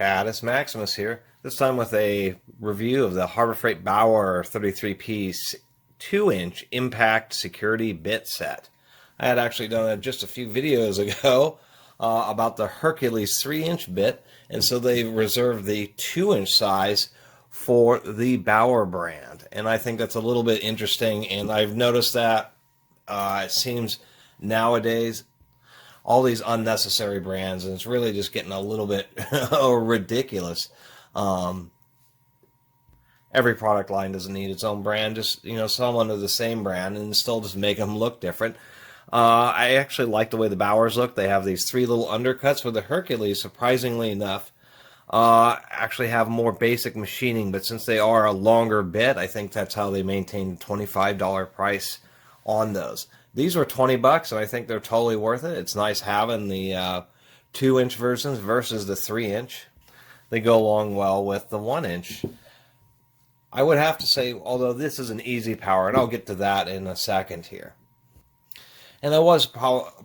Caddis Maximus here, this time with a review of the Harbor Freight Bauer 33-piece 2-inch impact security bit set. I had actually done just a few videos ago about the Hercules 3-inch bit, and so they reserved the 2-inch size for the Bauer brand. And I think that's a little bit interesting, and I've noticed that it seems nowadays all these unnecessary brands, and it's really just getting a little bit ridiculous. Every product line doesn't need its own brand. Just, sell them under the same brand and still just make them look different. I actually like the way the Bauers look. They have these 3 little undercuts, where the Hercules, surprisingly enough, actually have more basic machining, but since they are a longer bit, I think that's how they maintain the $25 price on those. These were $20, and I think they're totally worth it. It's nice having the 2-inch versions versus the 3-inch. They go along well with the 1-inch. I would have to say, although this is an easy power, and I'll get to that in a second here. And I was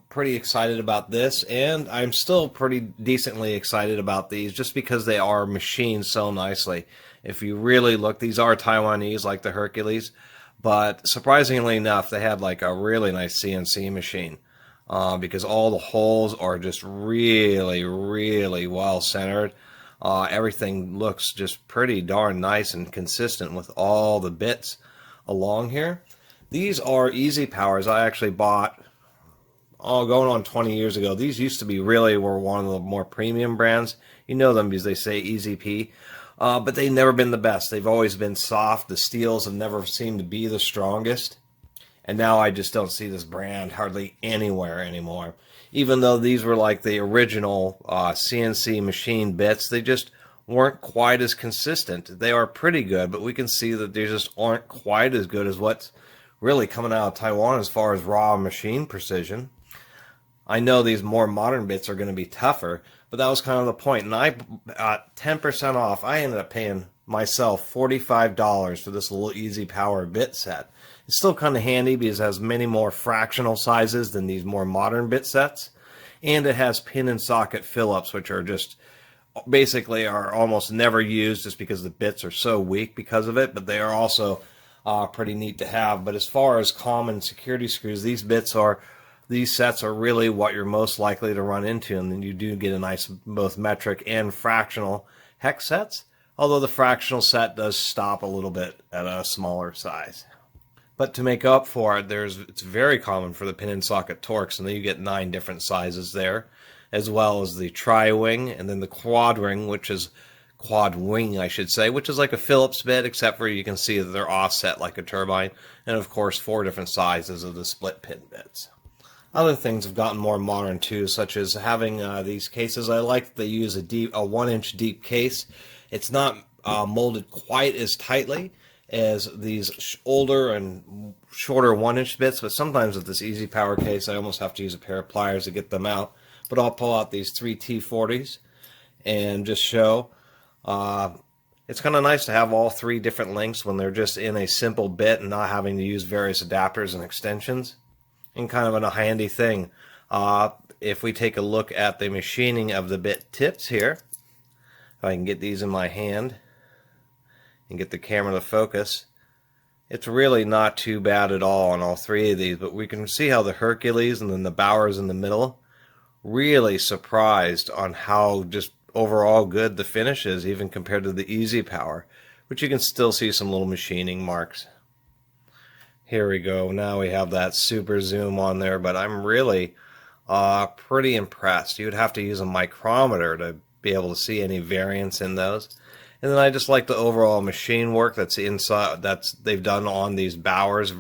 pretty excited about this, and I'm still pretty decently excited about these just because they are machined so nicely. If you really look, these are Taiwanese like the Hercules, but surprisingly enough, they had like a really nice CNC machine because all the holes are just really, really well centered. Everything looks just pretty darn nice and consistent with all the bits along here. These are easy powers. I actually bought, going on 20 years ago. These used to be were one of the more premium brands. You know them because they say Easy P. But they've never been the best. They've always been soft. The steels have never seemed to be the strongest. And now I just don't see this brand hardly anywhere anymore. Even though these were like the original CNC machine bits, they just weren't quite as consistent. They are pretty good, but we can see that they just aren't quite as good as what's really coming out of Taiwan as far as raw machine precision. I know these more modern bits are going to be tougher, but that was kind of the point. And I 10% off. I ended up paying myself $45 for this little easy power bit set. It's still kind of handy because it has many more fractional sizes than these more modern bit sets, and it has pin and socket fill-ups, which are just basically are almost never used just because the bits are so weak because of it. But they are also pretty neat to have. But as far as common security screws, these sets are really what you're most likely to run into, and then you do get a nice both metric and fractional hex sets, although the fractional set does stop a little bit at a smaller size. But to make up for it, it's very common for the pin and socket Torx, and then you get 9 different sizes there, as well as the tri-wing, and then the quad wing, which is I should say, which is like a Phillips bit, except for you can see that they're offset like a turbine, and of course 4 different sizes of the split pin bits. Other things have gotten more modern too, such as having these cases. I like that they use a 1-inch deep case. It's not molded quite as tightly as these older and shorter 1-inch bits, but sometimes with this easy power case, I almost have to use a pair of pliers to get them out. But I'll pull out these 3 T40s and just show. It's kind of nice to have all 3 different lengths when they're just in a simple bit and not having to use various adapters and extensions. And kind of a handy thing. If we take a look at the machining of the bit tips here, if I can get these in my hand and get the camera to focus, it's really not too bad at all on all 3 of these. But we can see how the Hercules and then the Bauer's in the middle, really surprised on how just overall good the finish is, even compared to the Easy Power, which you can still see some little machining marks. Here we go. Now we have that super zoom on there, but I'm really pretty impressed. You would have to use a micrometer to be able to see any variance in those. And then I just like the overall machine work that's they've done on these Bauers,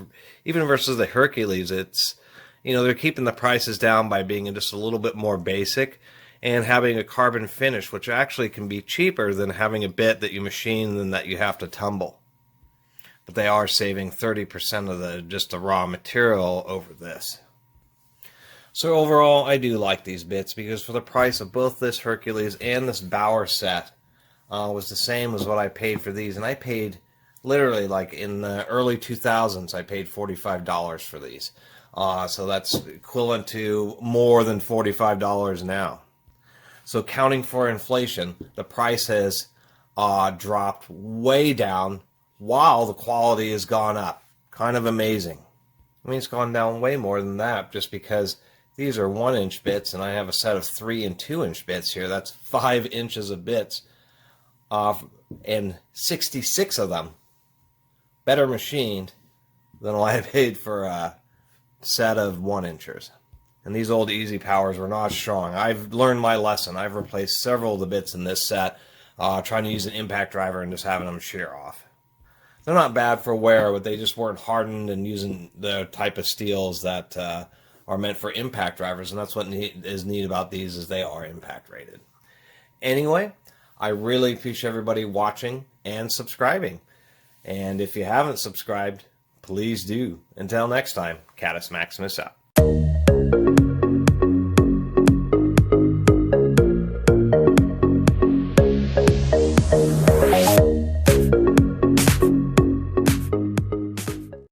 even versus the Hercules. It's, they're keeping the prices down by being just a little bit more basic and having a carbon finish, which actually can be cheaper than having a bit that you machine and that you have to tumble. But they are saving 30% of just the raw material over this. So overall, I do like these bits because for the price of both this Hercules and this Bauer set was the same as what I paid for these. And I paid literally like in the early 2000s, I paid $45 for these. So that's equivalent to more than $45 now. So counting for inflation, the price has dropped way down while the quality has gone up. Kind of amazing. I mean, it's gone down way more than that just because these are 1-inch bits and I have a set of 3 and 2-inch bits here. That's 5 inches of bits and 66 of them better machined than what I paid for a set of 1-inchers. And these old Easy Powers were not strong. I've learned my lesson. I've replaced several of the bits in this set, trying to use an impact driver and just having them shear off. They're not bad for wear, but they just weren't hardened and using the type of steels that are meant for impact drivers. And that's what is neat about these, is they are impact rated. Anyway, I really appreciate everybody watching and subscribing. And if you haven't subscribed, please do. Until next time, Catus Maximus out.